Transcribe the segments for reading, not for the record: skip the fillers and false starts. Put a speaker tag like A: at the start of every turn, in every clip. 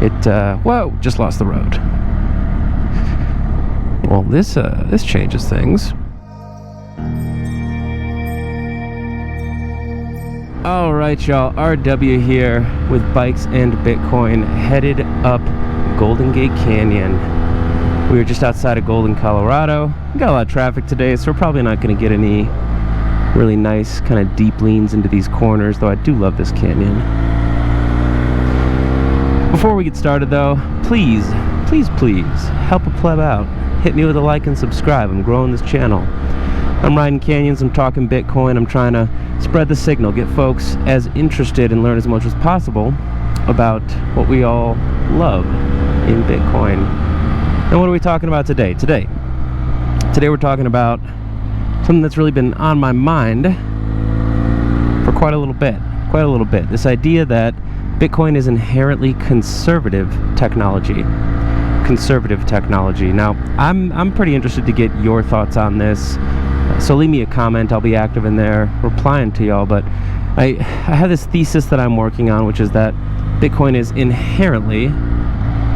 A: Whoa, just lost the road. Well, this changes things. All right, y'all, RW here with Bikes and Bitcoin, headed up Golden Gate Canyon. We were just outside of Golden, Colorado. We got a lot of traffic today, so we're probably not going to get any really nice kind of deep leans into these corners, though I do love this canyon. Before we get started though, please help a pleb out. Hit me with a like and subscribe. I'm growing this channel. I'm riding canyons, I'm talking Bitcoin, I'm trying to spread the signal, get folks as interested and learn as much as possible about what we all love in Bitcoin. And what are we talking about today? Today we're talking about something that's really been on my mind for quite a little bit. This idea that Bitcoin is inherently conservative technology. Now, I'm pretty interested to get your thoughts on this. So leave me a comment. I'll be active in there replying to y'all. But I have this thesis that I'm working on, which is that Bitcoin is inherently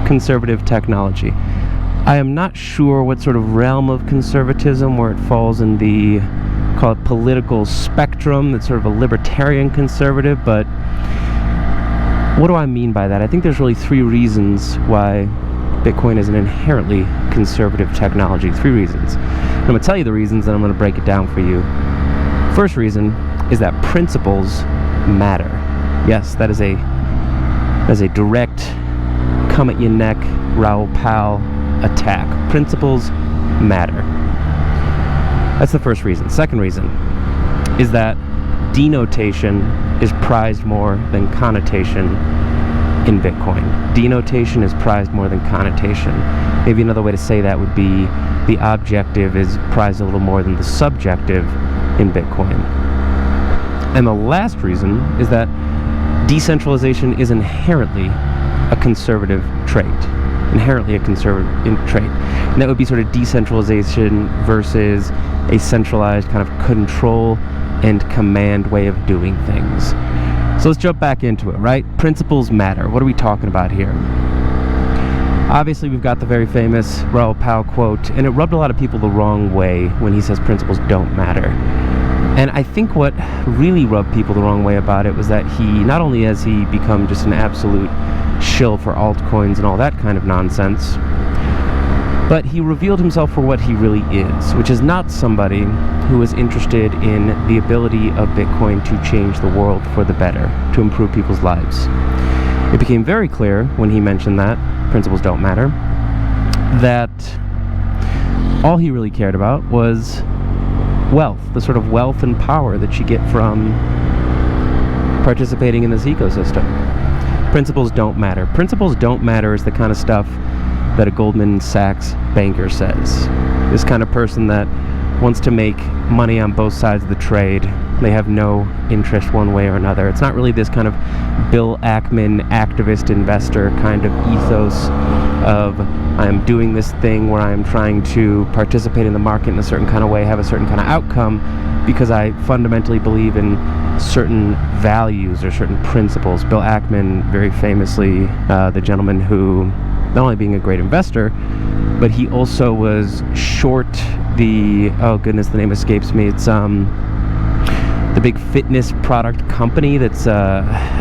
A: conservative technology. I am not sure what sort of realm of conservatism where it falls in the, call it, political spectrum. That's sort of a libertarian conservative, but what do I mean by that? I think there's really three reasons why Bitcoin is an inherently conservative technology. Three reasons. I'm going to tell you the reasons, and I'm going to break it down for you. First reason is that principles matter. Yes, that is a direct come at your neck, Raoul Pal attack. Principles matter. That's the first reason. Second reason is that denotation is prized more than connotation in Bitcoin. Denotation is prized more than connotation. Maybe another way to say that would be the objective is prized a little more than the subjective in Bitcoin. And the last reason is that decentralization is inherently a conservative trait. Inherently a conservative trait. And that would be sort of decentralization versus a centralized kind of control and command way of doing things. So let's jump back into it, right? Principles matter. What are we talking about here? Obviously, we've got the very famous Raoul Pal quote, and it rubbed a lot of people the wrong way when he says principles don't matter. And I think what really rubbed people the wrong way about it was that he, not only has he become just an absolute shill for altcoins and all that kind of nonsense, but he revealed himself for what he really is, which is not somebody who is interested in the ability of Bitcoin to change the world for the better, to improve people's lives. It became very clear when he mentioned that principles don't matter, that all he really cared about was wealth, the sort of wealth and power that you get from participating in this ecosystem. Principles don't matter. Principles don't matter is the kind of stuff that a Goldman Sachs banker says. This kind of person that wants to make money on both sides of the trade. They have no interest one way or another. It's not really this kind of Bill Ackman activist investor kind of ethos of I'm doing this thing where I'm trying to participate in the market in a certain kind of way, have a certain kind of outcome because I fundamentally believe in certain values or certain principles. Bill Ackman, very famously, the gentleman who, not only being a great investor, but he also was short the, oh goodness, the name escapes me. It's the big fitness product company that's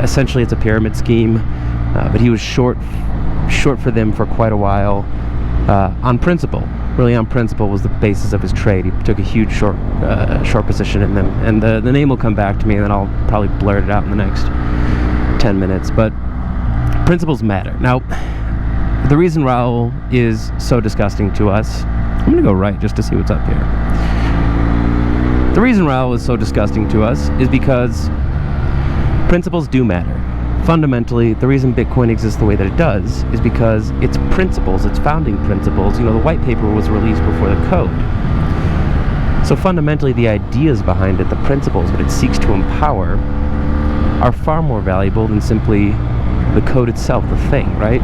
A: essentially it's a pyramid scheme, but he was short for them for quite a while on principle. Really on principle was the basis of his trade. He took a huge short position in them, and the name will come back to me, and then I'll probably blurt it out in the next 10 minutes. But principles matter. Now, the reason Raoul is so disgusting to us, I'm going to go right just to see what's up here. The reason Raoul is so disgusting to us is because principles do matter. Fundamentally, the reason Bitcoin exists the way that it does is because its principles, its founding principles, the white paper was released before the code. So fundamentally, the ideas behind it, the principles that it seeks to empower, are far more valuable than simply the code itself, the thing, right?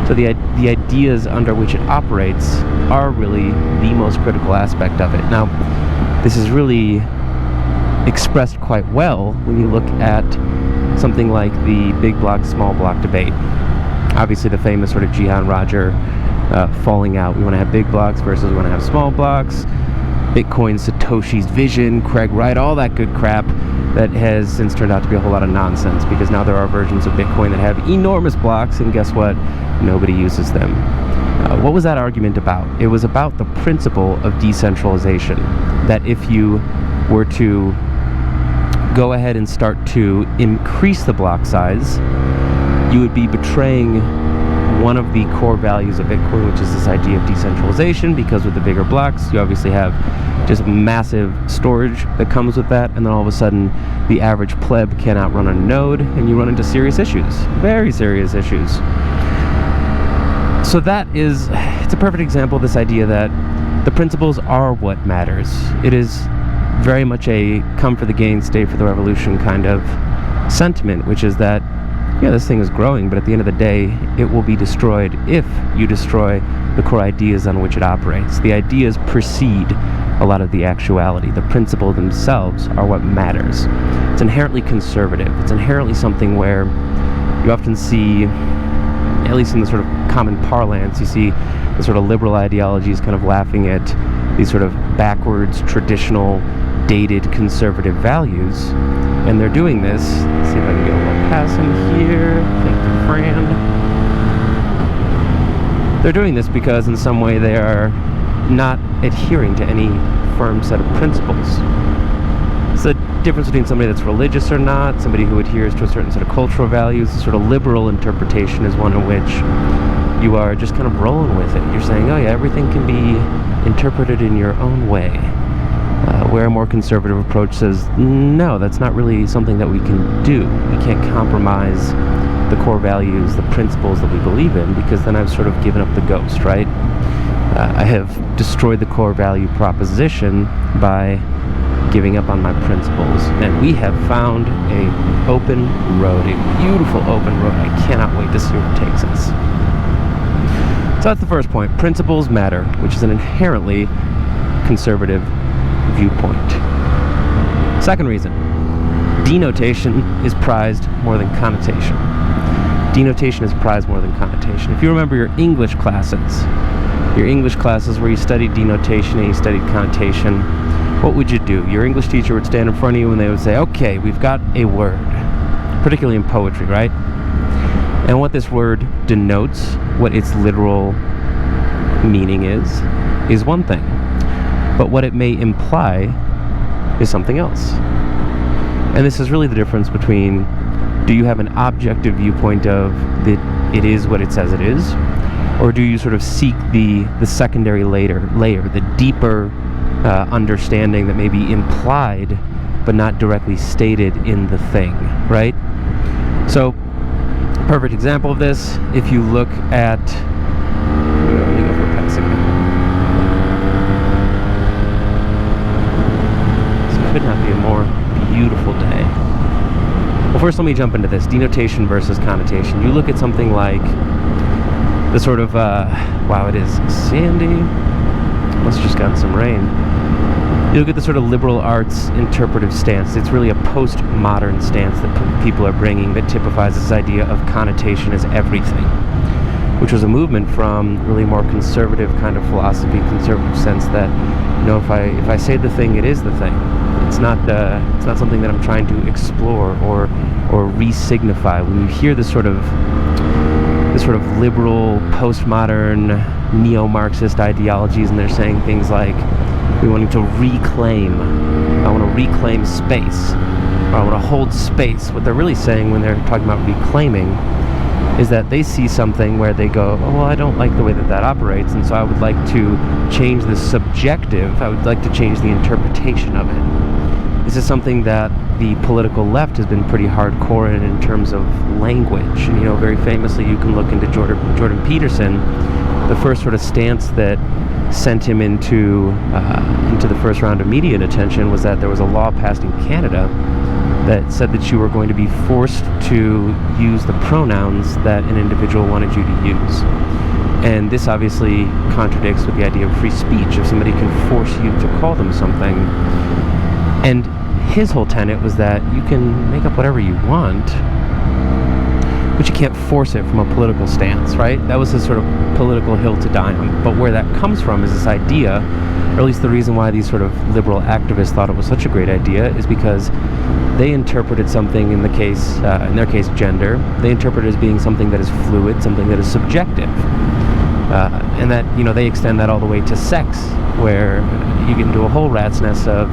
A: So the ideas under which it operates are really the most critical aspect of it. Now, this is really expressed quite well when you look at something like the big block, small block debate. Obviously the famous sort of Jihan Roger falling out. We want to have big blocks versus we want to have small blocks. Bitcoin, Satoshi's vision, Craig Wright, all that good crap that has since turned out to be a whole lot of nonsense, because now there are versions of Bitcoin that have enormous blocks, and guess what? Nobody uses them. What was that argument about? It was about the principle of decentralization, that if you were to go ahead and start to increase the block size, you would be betraying one of the core values of Bitcoin, which is this idea of decentralization, because with the bigger blocks, you obviously have just massive storage that comes with that, and then all of a sudden, the average pleb cannot run a node, and you run into serious issues, very serious issues. So that is, it's a perfect example of this idea that the principles are what matters. It is very much a come for the gain, stay for the revolution kind of sentiment, which is that, yeah, this thing is growing, but at the end of the day, it will be destroyed if you destroy the core ideas on which it operates. The ideas precede a lot of the actuality. The principles themselves are what matters. It's inherently conservative. It's inherently something where you often see, at least in the sort of common parlance, you see the sort of liberal ideologies kind of laughing at these sort of backwards, traditional, dated, conservative values. And they're doing this. Let's see if I can get a little pass in here. Thank you, Fran. They're doing this because in some way they are not adhering to any firm set of principles. It's the difference between somebody that's religious or not, somebody who adheres to a certain set of cultural values. The sort of liberal interpretation is one in which you are just kind of rolling with it. You're saying, oh yeah, everything can be interpreted in your own way. Where a more conservative approach says, no, that's not really something that we can do. We can't compromise the core values, the principles that we believe in, because then I've sort of given up the ghost, right? I have destroyed the core value proposition by giving up on my principles. And we have found an open road, a beautiful open road. I cannot wait to see where it takes us. So that's the first point. Principles matter, which is an inherently conservative viewpoint. Second reason, denotation is prized more than connotation. Denotation is prized more than connotation. If you remember your English classes where you studied denotation and you studied connotation, what would you do? Your English teacher would stand in front of you and they would say, okay, we've got a word, particularly in poetry, right? And what this word denotes, what its literal meaning is one thing. But what it may imply is something else. And this is really the difference between, do you have an objective viewpoint of that it is what it says it is, or do you sort of seek the secondary layer, the deeper understanding that may be implied but not directly stated in the thing, right? So, perfect example of this, if you look at, let me go for a pass again. This could not be a more beautiful day. Well, first let me jump into this, denotation versus connotation. You look at something like the sort of, wow, it is sandy. Must have just gotten some rain. You look at the sort of liberal arts interpretive stance. It's really a postmodern stance that people are bringing that typifies this idea of connotation as everything, which was a movement from really more conservative kind of philosophy, conservative sense that, you know, if I say the thing, it is the thing. It's not something that I'm trying to explore or re-signify. When you hear this sort of liberal, postmodern, neo-Marxist ideologies, and they're saying things like, we want to reclaim, I want to reclaim space, or I want to hold space. What they're really saying when they're talking about reclaiming is that they see something where they go, oh, well, I don't like the way that operates, and so I would like to change the subjective, I would like to change the interpretation of it. This is something that the political left has been pretty hardcore in terms of language. And, you know, very famously, you can look into Jordan Peterson. The first sort of stance that sent him into the first round of media attention was that there was a law passed in Canada that said that you were going to be forced to use the pronouns that an individual wanted you to use. And this obviously contradicts with the idea of free speech. If somebody can force you to call them something. And his whole tenet was that you can make up whatever you want. but you can't force it from a political stance, right? That was his sort of political hill to die on. But where that comes from is this idea, or at least the reason why these sort of liberal activists thought it was such a great idea, is because they interpreted something, in their case, gender. They interpret it as being something that is fluid, something that is subjective, and that they extend that all the way to sex, where you get into a whole rat's nest of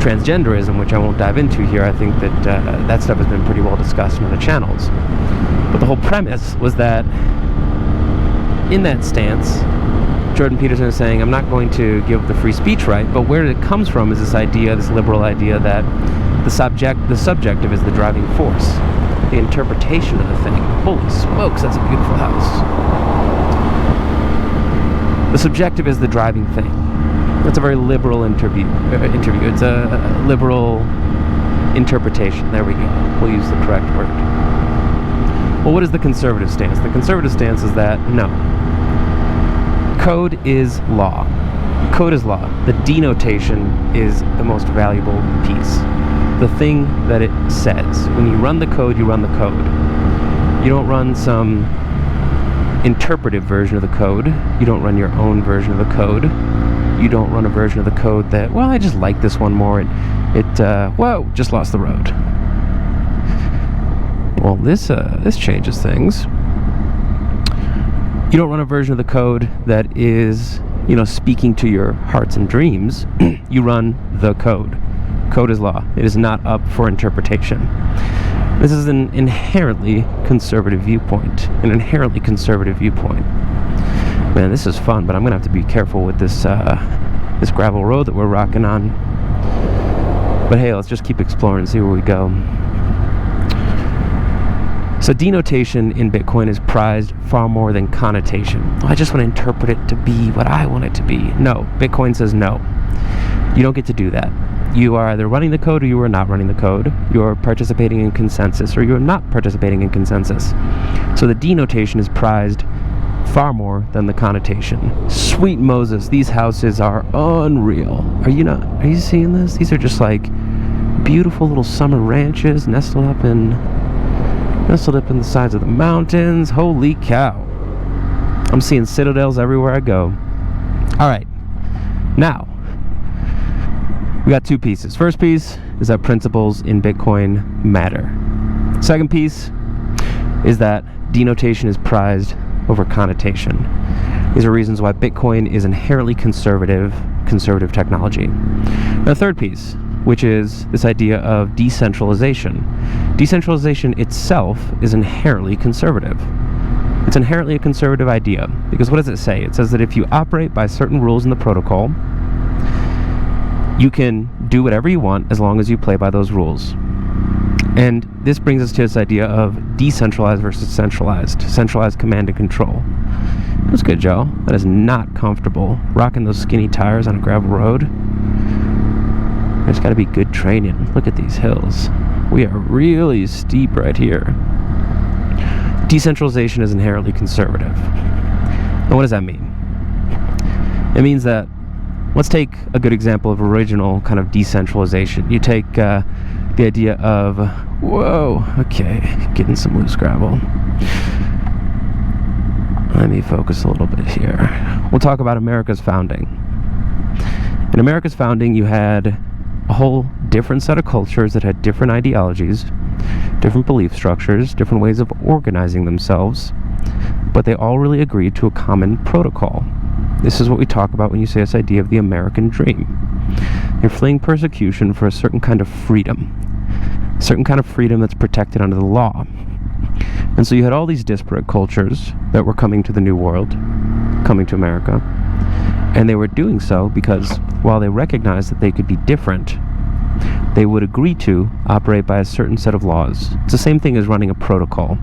A: transgenderism, which I won't dive into here. I think that that stuff has been pretty well discussed in other channels. But the whole premise was that in that stance, Jordan Peterson is saying, I'm not going to give the free speech right, but where it comes from is this idea, this liberal idea, that the subjective is the driving force, the interpretation of the thing. Holy smokes, that's a beautiful house. The subjective is the driving thing. That's a very liberal interview. It's a liberal interpretation. There we go. We'll use the correct word. Well, what is the conservative stance? The conservative stance is that, no. Code is law. Code is law. The denotation is the most valuable piece. The thing that it says. When you run the code, you run the code. You don't run some interpretive version of the code. You don't run your own version of the code. You don't run a version of the code that, well, I just like this one more, and whoa, just lost the road. Well, this changes things. You don't run a version of the code that is, speaking to your hearts and dreams. You run the code. Code is law. It is not up for interpretation. This is an inherently conservative viewpoint. Man, this is fun, but I'm going to have to be careful with this gravel road that we're rocking on. But hey, let's just keep exploring and see where we go. So denotation in Bitcoin is prized far more than connotation. I just want to interpret it to be what I want it to be. No, Bitcoin says no. You don't get to do that. You are either running the code or you are not running the code. You're participating in consensus or you're not participating in consensus. So the denotation is prized far more than the connotation. Sweet Moses, these houses are unreal. Are you seeing this? These are just like beautiful little summer ranches nestled up in the sides of the mountains. Holy cow. I'm seeing citadels everywhere I go. Alright, now we got two pieces. First piece is that principles in Bitcoin matter. Second piece is that denotation is prized over connotation. These are reasons why Bitcoin is inherently conservative technology. And the third piece, which is this idea of decentralization. Decentralization itself is inherently conservative. It's inherently a conservative idea, because what does it say? It says that if you operate by certain rules in the protocol, you can do whatever you want as long as you play by those rules. And this brings us to this idea of decentralized versus centralized. Centralized command and control. That's good, Joe. That is not comfortable. Rocking those skinny tires on a gravel road. There's got to be good training. Look at these hills. We are really steep right here. Decentralization is inherently conservative. Now, what does that mean? It means that, let's take a good example of original kind of decentralization. You take the idea of, whoa, okay, getting some loose gravel. Let me focus a little bit here. We'll talk about America's founding. In America's founding, you had a whole different set of cultures that had different ideologies, different belief structures, different ways of organizing themselves, but they all really agreed to a common protocol. This is what we talk about when you say this idea of the American dream. You're fleeing persecution for a certain kind of freedom. A certain kind of freedom that's protected under the law. And so you had all these disparate cultures that were coming to the New World, coming to America, and they were doing so because while they recognized that they could be different, they would agree to operate by a certain set of laws. It's the same thing as running a protocol.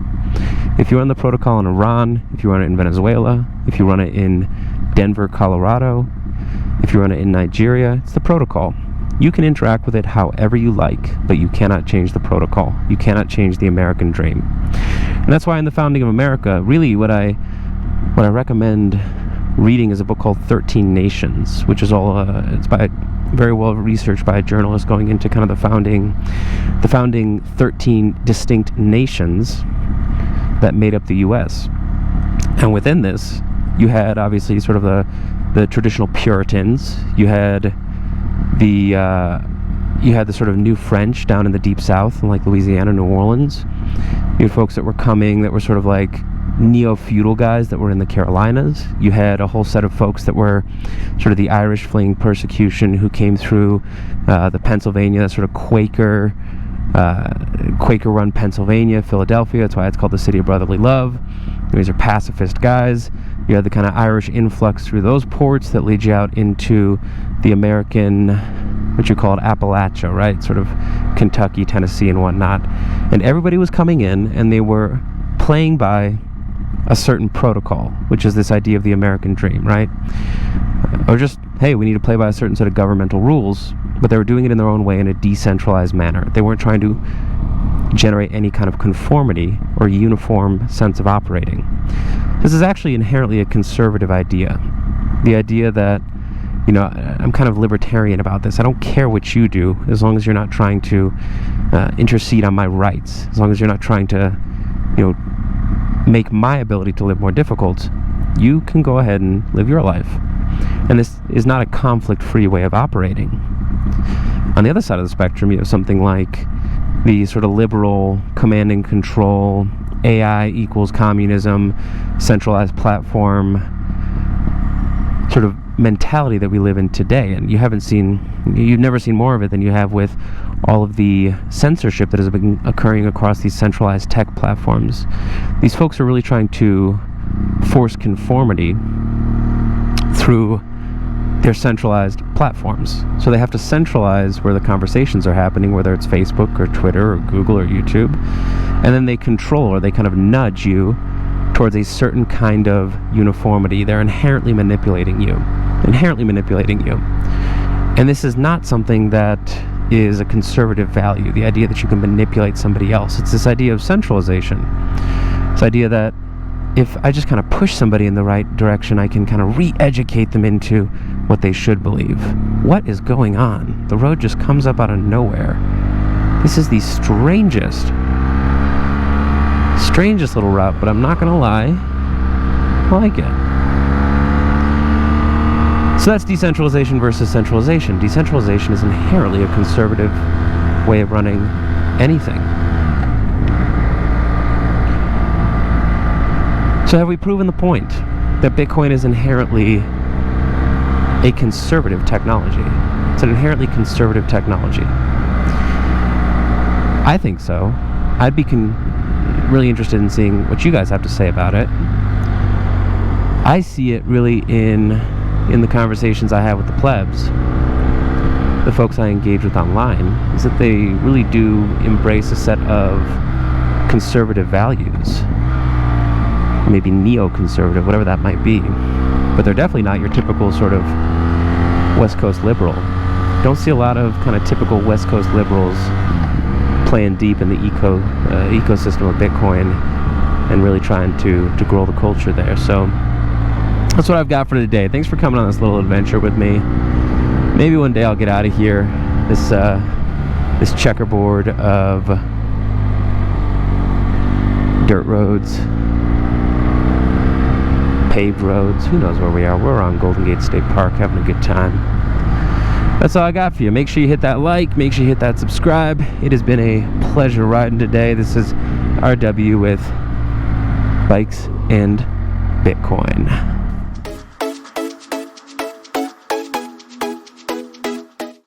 A: If you run the protocol in Iran, if you run it in Venezuela, if you run it in Denver, Colorado, if you run it in Nigeria, it's the protocol. You can interact with it however you like, but you cannot change the protocol. You cannot change the American dream. And that's why in the founding of America, really what I recommend reading is a book called 13 Nations, which is all it's by very well researched by a journalist, going into kind of the founding 13 distinct nations that made up the U.S. And within this, you had obviously sort of the traditional Puritans. You had the sort of New French down in the Deep South, in like Louisiana, New Orleans. You had folks that were coming that were sort of like neo-feudal guys that were in the Carolinas. You had a whole set of folks that were sort of the Irish fleeing persecution who came through the Pennsylvania, sort of Quaker-run Pennsylvania, Philadelphia. That's why it's called the City of Brotherly Love. These are pacifist guys. You had the kind of Irish influx through those ports that lead you out into the American, what you called Appalachia, right? Sort of Kentucky, Tennessee, and whatnot. And everybody was coming in, and they were playing by a certain protocol, which is this idea of the American dream, right? Or just, hey, we need to play by a certain set of governmental rules, but they were doing it in their own way in a decentralized manner. They weren't trying to generate any kind of conformity or uniform sense of operating. This is actually inherently a conservative idea. The idea that, you know, I'm kind of libertarian about this. I don't care what you do as long as you're not trying to intercede on my rights, as long as you're not trying to, you know, make my ability to live more difficult. You can go ahead and live your life. And this is not a conflict-free way of operating. On the other side of the spectrum, you have something like the sort of liberal command and control, AI equals communism, centralized platform sort of mentality that we live in today. And you've never seen more of it than you have with all of the censorship that has been occurring across these centralized tech platforms. These folks are really trying to force conformity through their centralized platforms. So they have to centralize where the conversations are happening, whether it's Facebook or Twitter or Google or YouTube, and then they control, or they kind of nudge you towards a certain kind of uniformity. They're inherently manipulating you. And this is not something that is a conservative value, the idea that you can manipulate somebody else. It's this idea of centralization. This idea that if I just kind of push somebody in the right direction, I can kind of re-educate them into what they should believe. What is going on? The road just comes up out of nowhere. This is the strangest little route, but I'm not going to lie, I like it. So that's decentralization versus centralization. Decentralization is inherently a conservative way of running anything. So have we proven the point that Bitcoin is inherently a conservative technology? It's an inherently conservative technology. I think so. I'd be really interested in seeing what you guys have to say about it. I see it really in the conversations I have with the plebs, the folks I engage with online, is that they really do embrace a set of conservative values. Maybe neo-conservative, whatever that might be. But they're definitely not your typical sort of West Coast liberal. Don't see a lot of kind of typical West Coast liberals playing deep in the ecosystem of Bitcoin and really trying to grow the culture there. So that's what I've got for today. Thanks for coming on this little adventure with me. Maybe one day I'll get out of here. This checkerboard of dirt roads, paved roads. Who knows where we are? We're on Golden Gate State Park having a good time. That's all I got for you. Make sure you hit that like. Make sure you hit that subscribe. It has been a pleasure riding today. This is RW with Bikes and Bitcoin.